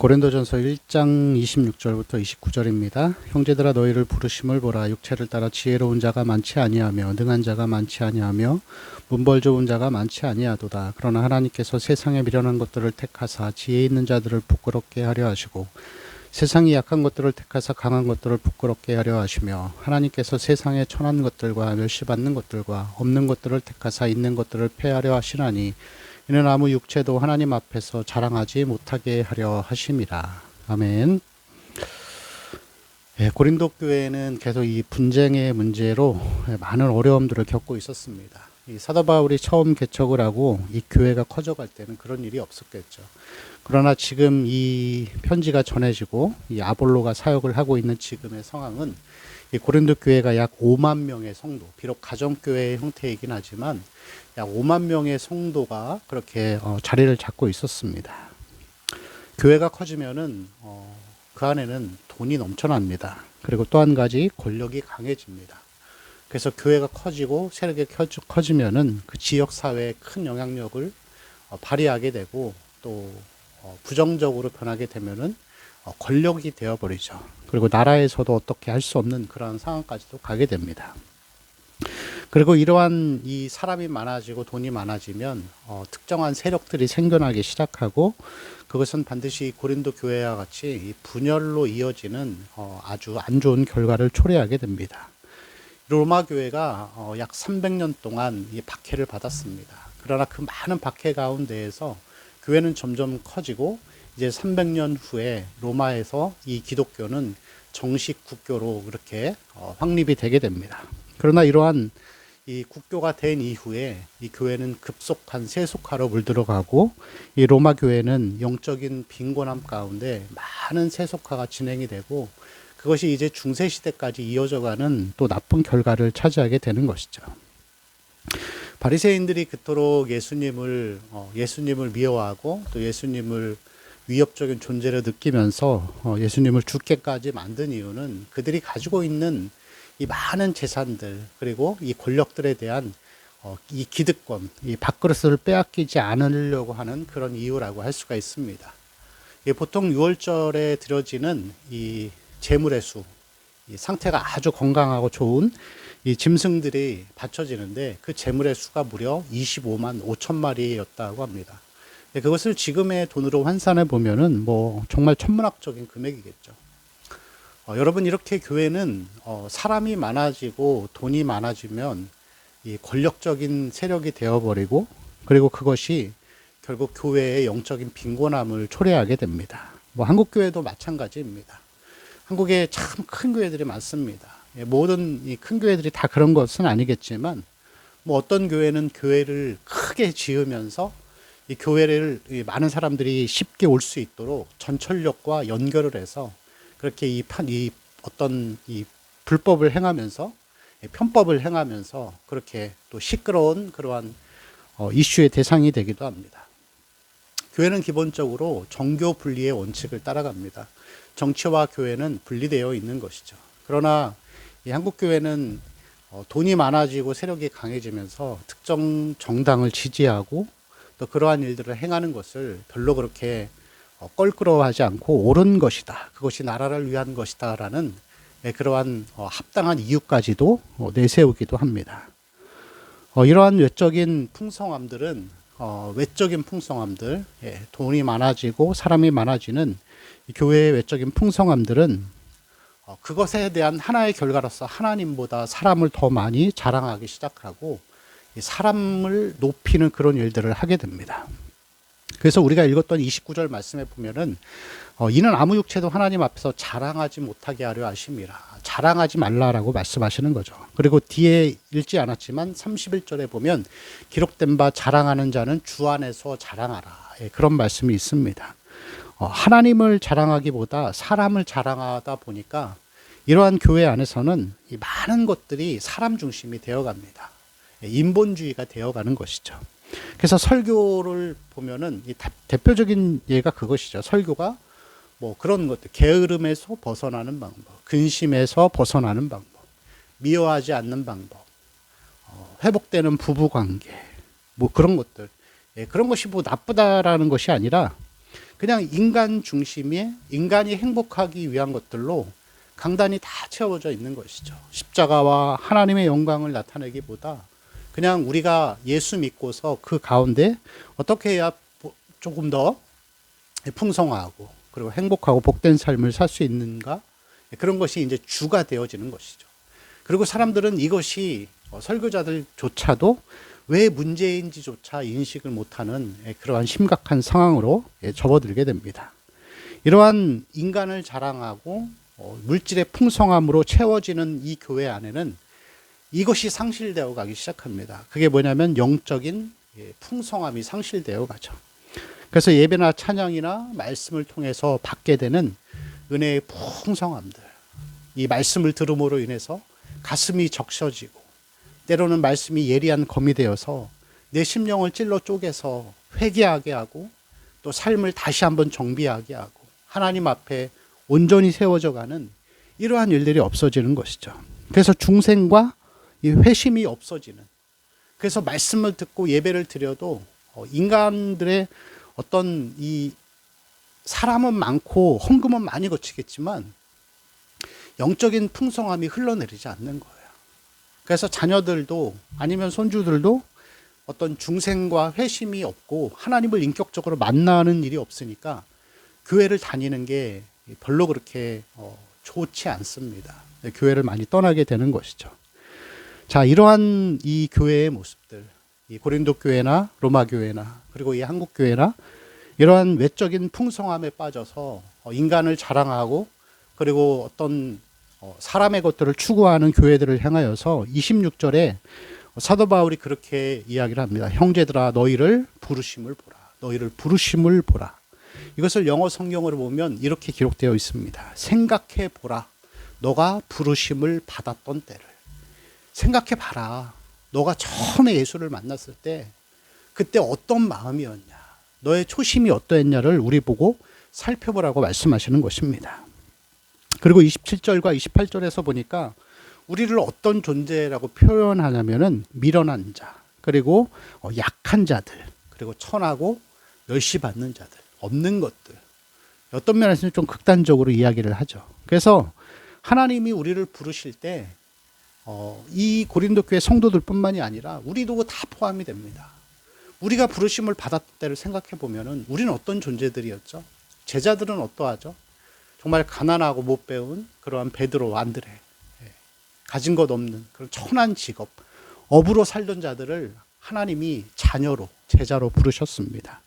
고린도전서 1장 26절부터 29절입니다. 형제들아 너희를 부르심을 보라. 육체를 따라 지혜로운 자가 많지 아니하며 능한 자가 많지 아니하며 문벌 좋은 자가 많지 아니하도다. 그러나 하나님께서 세상에 미련한 것들을 택하사 지혜 있는 자들을 부끄럽게 하려 하시고 세상이 약한 것들을 택하사 강한 것들을 부끄럽게 하려 하시며 하나님께서 세상에 천한 것들과 멸시받는 것들과 없는 것들을 택하사 있는 것들을 폐하려 하시나니 이는 아무 육체도 하나님 앞에서 자랑하지 못하게 하려 하심이라. 아멘. 고린도 교회는 계속 이 분쟁의 문제로 많은 어려움들을 겪고 있었습니다. 이 사도 바울이 처음 개척을 하고 이 교회가 커져갈 때는 그런 일이 없었겠죠. 그러나 지금 이 편지가 전해지고 이 아볼로가 사역을 하고 있는 지금의 상황은 이 고린도 교회가 약 5만 명의 성도, 비록 가정교회의 형태이긴 하지만 약 5만 명의 성도가 그렇게 자리를 잡고 있었습니다. 교회가 커지면은 그 안에는 돈이 넘쳐납니다. 그리고 또 한 가지 권력이 강해집니다. 그래서 교회가 커지고 세력이 커지면은 그 지역 사회에 큰 영향력을 발휘하게 되고 또 부정적으로 변하게 되면은 권력이 되어버리죠. 그리고 나라에서도 어떻게 할 수 없는 그런 상황까지도 가게 됩니다. 그리고 이러한 이 사람이 많아지고 돈이 많아지면 특정한 세력들이 생겨나기 시작하고 그것은 반드시 고린도 교회와 같이 이 분열로 이어지는 아주 안 좋은 결과를 초래하게 됩니다. 로마 교회가 약 300년 동안 이 박해를 받았습니다. 그러나 그 많은 박해 가운데에서 교회는 점점 커지고 이제 300년 후에 로마에서 이 기독교는 정식 국교로 그렇게 확립이 되게 됩니다. 그러나 이러한 이 국교가 된 이후에 이 교회는 급속한 세속화로 물들어가고 이 로마 교회는 영적인 빈곤함 가운데 많은 세속화가 진행이 되고 그것이 이제 중세 시대까지 이어져가는 또 나쁜 결과를 차지하게 되는 것이죠. 바리새인들이 그토록 예수님을 미워하고 또 예수님을 위협적인 존재로 느끼면서 예수님을 죽게까지 만든 이유는 그들이 가지고 있는 이 많은 재산들 그리고 이 권력들에 대한 이 기득권, 이 밥그릇을 빼앗기지 않으려고 하는 그런 이유라고 할 수가 있습니다. 보통 6월절에 드려지는 이 제물의 수, 이 상태가 아주 건강하고 좋은 이 짐승들이 바쳐지는데 그 제물의 수가 무려 25만 5천 마리였다고 합니다. 그것을 지금의 돈으로 환산해 보면은 뭐 정말 천문학적인 금액이겠죠. 여러분 이렇게 교회는 사람이 많아지고 돈이 많아지면 이 권력적인 세력이 되어버리고 그리고 그것이 결국 교회의 영적인 빈곤함을 초래하게 됩니다. 뭐 한국 교회도 마찬가지입니다. 한국에 참 큰 교회들이 많습니다. 모든 이 큰 교회들이 다 그런 것은 아니겠지만 뭐 어떤 교회는 교회를 크게 지으면서 이 교회를 많은 사람들이 쉽게 올 수 있도록 전철역과 연결을 해서 그렇게 이 어떤 이 불법을 행하면서 편법을 행하면서 그렇게 또 시끄러운 그러한 이슈의 대상이 되기도 합니다. 교회는 기본적으로 정교 분리의 원칙을 따라갑니다. 정치와 교회는 분리되어 있는 것이죠. 그러나 이 한국 교회는 돈이 많아지고 세력이 강해지면서 특정 정당을 지지하고 또 그러한 일들을 행하는 것을 별로 그렇게 껄끄러워하지 않고 옳은 것이다. 그것이 나라를 위한 것이다. 라는 그러한 합당한 이유까지도 내세우기도 합니다. 이러한 외적인 풍성함들은 돈이 많아지고 사람이 많아지는 교회의 외적인 풍성함들은 그것에 대한 하나의 결과로서 하나님보다 사람을 더 많이 자랑하기 시작하고 사람을 높이는 그런 일들을 하게 됩니다. 그래서 우리가 읽었던 29절 말씀에 보면은 이는 아무 육체도 하나님 앞에서 자랑하지 못하게 하려 하심이라. 자랑하지 말라라고 말씀하시는 거죠. 그리고 뒤에 읽지 않았지만 31절에 보면 기록된 바 자랑하는 자는 주 안에서 자랑하라. 그런 말씀이 있습니다. 하나님을 자랑하기보다 사람을 자랑하다 보니까 이러한 교회 안에서는 이 많은 것들이 사람 중심이 되어갑니다. 인본주의가 되어가는 것이죠. 그래서 설교를 보면은 이 대표적인 예가 그것이죠. 설교가 뭐 그런 것들, 게으름에서 벗어나는 방법, 근심에서 벗어나는 방법, 미워하지 않는 방법, 회복되는 부부관계, 뭐 그런 것들. 그런 것이 뭐 나쁘다라는 것이 아니라 그냥 인간 중심의 인간이 행복하기 위한 것들로 강단이 다 채워져 있는 것이죠. 십자가와 하나님의 영광을 나타내기보다 그냥 우리가 예수 믿고서 그 가운데 어떻게 해야 조금 더 풍성하고 그리고 행복하고 복된 삶을 살 수 있는가, 그런 것이 이제 주가 되어지는 것이죠. 그리고 사람들은 이것이 설교자들조차도 왜 문제인지조차 인식을 못하는 그러한 심각한 상황으로 접어들게 됩니다. 이러한 인간을 자랑하고 물질의 풍성함으로 채워지는 이 교회 안에는 이것이 상실되어 가기 시작합니다. 그게 뭐냐면 영적인 풍성함이 상실되어 가죠. 그래서 예배나 찬양이나 말씀을 통해서 받게 되는 은혜의 풍성함들, 이 말씀을 들음으로 인해서 가슴이 적셔지고 때로는 말씀이 예리한 검이 되어서 내 심령을 찔러 쪼개서 회개하게 하고 또 삶을 다시 한번 정비하게 하고 하나님 앞에 온전히 세워져 가는 이러한 일들이 없어지는 것이죠. 그래서 중생과 이 회심이 없어지는, 그래서 말씀을 듣고 예배를 드려도 인간들의 어떤 이 사람은 많고 헌금은 많이 거치겠지만 영적인 풍성함이 흘러내리지 않는 거예요. 그래서 자녀들도 아니면 손주들도 어떤 중생과 회심이 없고 하나님을 인격적으로 만나는 일이 없으니까 교회를 다니는 게 별로 그렇게 좋지 않습니다. 교회를 많이 떠나게 되는 것이죠. 자, 이러한 이 교회의 모습들, 이 고린도 교회나 로마 교회나 그리고 이 한국 교회나 이러한 외적인 풍성함에 빠져서 인간을 자랑하고 그리고 어떤 사람의 것들을 추구하는 교회들을 향하여서 26절에 사도 바울이 그렇게 이야기를 합니다. 형제들아 너희를 부르심을 보라. 너희를 부르심을 보라. 이것을 영어 성경으로 보면 이렇게 기록되어 있습니다. 생각해 보라. 너가 부르심을 받았던 때를. 생각해 봐라. 너가 처음에 예수를 만났을 때 그때 어떤 마음이었냐. 너의 초심이 어떠했냐를 우리 보고 살펴보라고 말씀하시는 것입니다. 그리고 27절과 28절에서 보니까 우리를 어떤 존재라고 표현하냐면은 미련한 자, 그리고 약한 자들, 그리고 천하고 멸시받는 자들, 없는 것들. 어떤 면에서는 좀 극단적으로 이야기를 하죠. 그래서 하나님이 우리를 부르실 때 이 고린도 교회 성도들뿐만이 아니라 우리도 다 포함이 됩니다. 우리가 부르심을 받았을 때를 생각해 보면은 우리는 어떤 존재들이었죠? 제자들은 어떠하죠? 정말 가난하고 못 배운 그러한 베드로, 안드레, 가진 것 없는 그런 천한 직업, 업으로 살던 자들을 하나님이 자녀로, 제자로 부르셨습니다.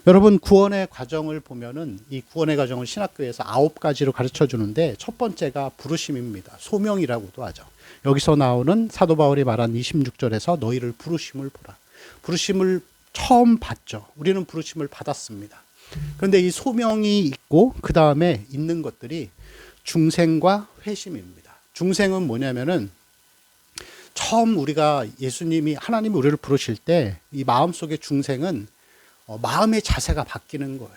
여러분, 구원의 과정을 보면은 이 구원의 과정을 신학교에서 9가지로 가르쳐 주는데 첫 번째가 부르심입니다. 소명이라고도 하죠. 여기서 나오는 사도 바울이 말한 26절에서 너희를 부르심을 보라. 부르심을 처음 받죠. 우리는 부르심을 받았습니다. 그런데 이 소명이 있고 그 다음에 있는 것들이 중생과 회심입니다. 중생은 뭐냐면은 처음 우리가 예수님이 하나님이 우리를 부르실 때 이 마음속의 중생은 마음의 자세가 바뀌는 거예요.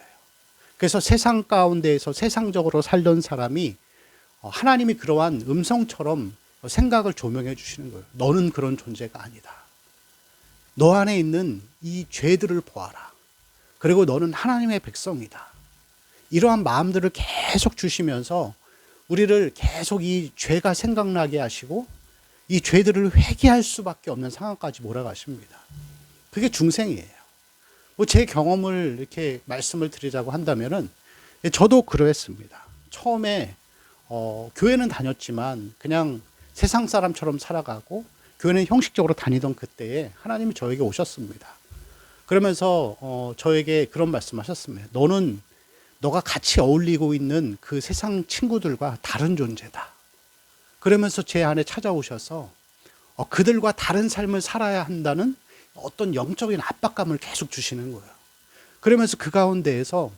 그래서 세상 가운데에서 세상적으로 살던 사람이 하나님이 그러한 음성처럼 생각을 조명해 주시는 거예요. 너는 그런 존재가 아니다. 너 안에 있는 이 죄들을 보아라. 그리고 너는 하나님의 백성이다. 이러한 마음들을 계속 주시면서 우리를 계속 이 죄가 생각나게 하시고 이 죄들을 회개할 수밖에 없는 상황까지 몰아가십니다. 그게 중생이에요. 제 경험을 이렇게 말씀을 드리자고 한다면은 저도 그러했습니다. 처음에 교회는 다녔지만 그냥 세상 사람처럼 살아가고 교회는 형식적으로 다니던 그때에 하나님이 저에게 오셨습니다. 그러면서 저에게 그런 말씀하셨습니다. 너가 같이 어울리고 있는 그 세상 친구들과 다른 존재다. 그러면서 제 안에 찾아오셔서 그들과 다른 삶을 살아야 한다는 어떤 영적인 압박감을 계속 주시는 거예요. 그러면서 그 가운데에서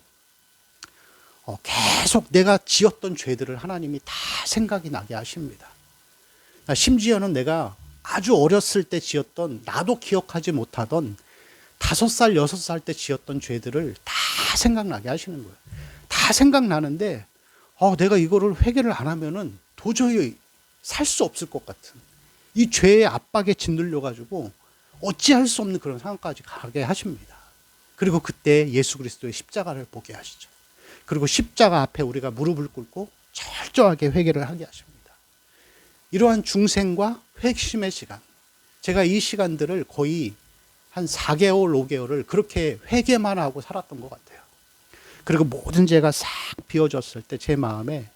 계속 내가 지었던 죄들을 하나님이 다 생각이 나게 하십니다. 심지어는 내가 아주 어렸을 때 지었던, 나도 기억하지 못하던 5살, 6살 때 지었던 죄들을 다 생각나게 하시는 거예요. 다 생각나는데 내가 이거를 회개를 안 하면은 도저히 살 수 없을 것 같은 이 죄의 압박에 짓눌려 가지고 어찌할 수 없는 그런 상황까지 가게 하십니다. 그리고 그때 예수 그리스도의 십자가를 보게 하시죠. 그리고 십자가 앞에 우리가 무릎을 꿇고 철저하게 회개를 하게 하십니다. 이러한 중생과 회심의 시간, 제가 이 시간들을 거의 한 4개월, 5개월을 그렇게 회개만 하고 살았던 것 같아요. 그리고 모든 죄가 싹 비워졌을 때 제 마음에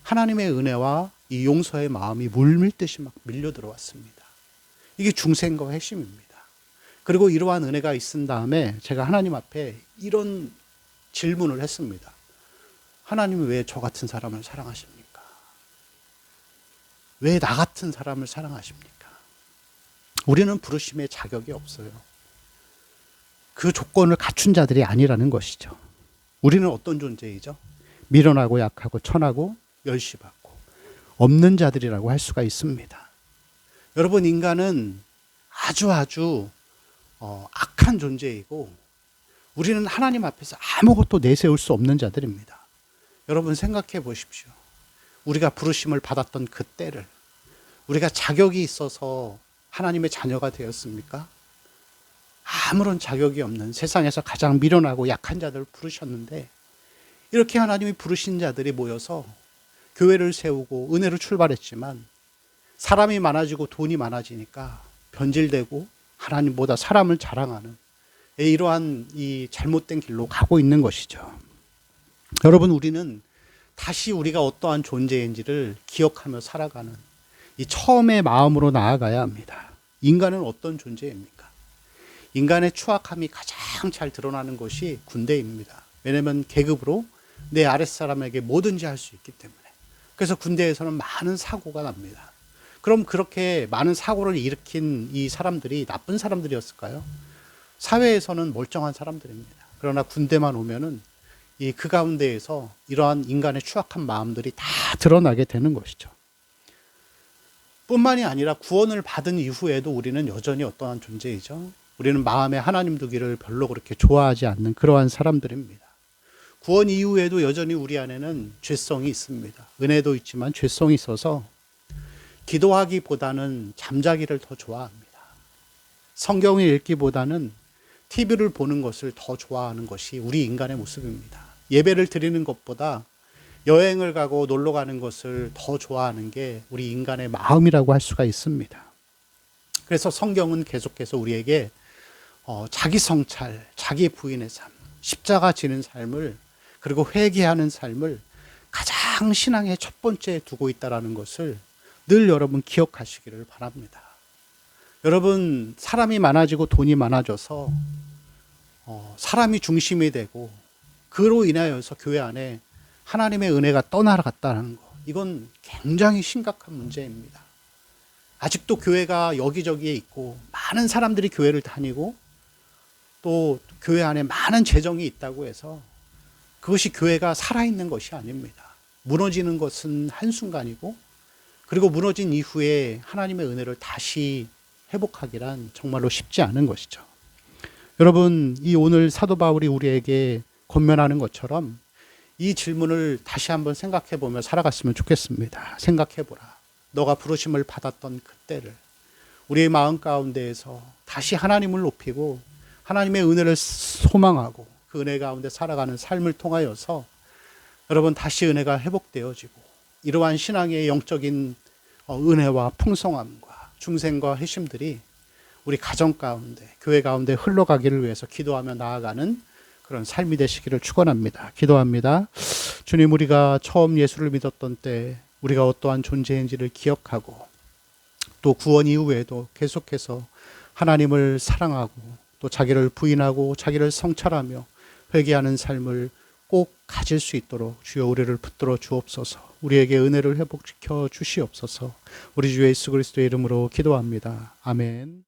하나님의 은혜와 이 용서의 마음이 물밀듯이 막 밀려 들어왔습니다. 이게 중생과 회심입니다. 그리고 이러한 은혜가 있은 다음에 제가 하나님 앞에 이런 질문을 했습니다. 하나님은 왜 저 같은 사람을 사랑하십니까? 왜 나 같은 사람을 사랑하십니까? 우리는 부르심의 자격이 없어요. 그 조건을 갖춘 자들이 아니라는 것이죠. 우리는 어떤 존재이죠? 미련하고 약하고 천하고 멸시받고 없는 자들이라고 할 수가 있습니다. 여러분, 인간은 아주 악한 존재이고 우리는 하나님 앞에서 아무것도 내세울 수 없는 자들입니다. 여러분 생각해 보십시오. 우리가 부르심을 받았던 그 때를, 우리가 자격이 있어서 하나님의 자녀가 되었습니까? 아무런 자격이 없는 세상에서 가장 미련하고 약한 자들을 부르셨는데, 이렇게 하나님이 부르신 자들이 모여서 교회를 세우고 은혜로 출발했지만 사람이 많아지고 돈이 많아지니까 변질되고 하나님보다 사람을 자랑하는 이러한 이 잘못된 길로 가고 있는 것이죠. 여러분, 우리는 다시 우리가 어떠한 존재인지를 기억하며 살아가는 이 처음의 마음으로 나아가야 합니다. 인간은 어떤 존재입니까? 인간의 추악함이 가장 잘 드러나는 것이 군대입니다. 왜냐하면 계급으로 내 아랫사람에게 뭐든지 할 수 있기 때문에. 그래서 군대에서는 많은 사고가 납니다. 그럼 그렇게 많은 사고를 일으킨 이 사람들이 나쁜 사람들이었을까요? 사회에서는 멀쩡한 사람들입니다. 그러나 군대만 오면은 그 가운데에서 이러한 인간의 추악한 마음들이 다 드러나게 되는 것이죠. 뿐만이 아니라 구원을 받은 이후에도 우리는 여전히 어떠한 존재이죠? 우리는 마음에 하나님 두기를 별로 그렇게 좋아하지 않는 그러한 사람들입니다. 구원 이후에도 여전히 우리 안에는 죄성이 있습니다. 은혜도 있지만 죄성이 있어서 기도하기보다는 잠자기를 더 좋아합니다. 성경을 읽기보다는 TV를 보는 것을 더 좋아하는 것이 우리 인간의 모습입니다. 예배를 드리는 것보다 여행을 가고 놀러 가는 것을 더 좋아하는 게 우리 인간의 마음이라고 할 수가 있습니다. 그래서 성경은 계속해서 우리에게 자기 성찰, 자기 부인의 삶, 십자가 지는 삶을, 그리고 회개하는 삶을 가장 신앙의 첫 번째에 두고 있다는 것을 늘 여러분 기억하시기를 바랍니다. 여러분, 사람이 많아지고 돈이 많아져서 사람이 중심이 되고 그로 인하여서 교회 안에 하나님의 은혜가 떠나갔다는 것, 이건 굉장히 심각한 문제입니다. 아직도 교회가 여기저기에 있고 많은 사람들이 교회를 다니고 또 교회 안에 많은 재정이 있다고 해서 그것이 교회가 살아있는 것이 아닙니다. 무너지는 것은 한순간이고, 그리고 무너진 이후에 하나님의 은혜를 다시 회복하기란 정말로 쉽지 않은 것이죠. 여러분, 이 오늘 사도 바울이 우리에게 권면하는 것처럼 이 질문을 다시 한번 생각해 보며 살아갔으면 좋겠습니다. 생각해 보라. 너가 부르심을 받았던 그때를 우리의 마음 가운데에서 다시 하나님을 높이고 하나님의 은혜를 소망하고 그 은혜 가운데 살아가는 삶을 통하여서 여러분 다시 은혜가 회복되어지고 이러한 신앙의 영적인 은혜와 풍성함과 중생과 회심들이 우리 가정 가운데, 교회 가운데 흘러가기를 위해서 기도하며 나아가는 그런 삶이 되시기를 축원합니다. 기도합니다. 주님, 우리가 처음 예수를 믿었던 때 우리가 어떠한 존재인지를 기억하고 또 구원 이후에도 계속해서 하나님을 사랑하고 또 자기를 부인하고 자기를 성찰하며 회개하는 삶을 꼭 가질 수 있도록 주여 우리를 붙들어 주옵소서. 우리에게 은혜를 회복시켜 주시옵소서. 우리 주 예수 그리스도의 이름으로 기도합니다. 아멘.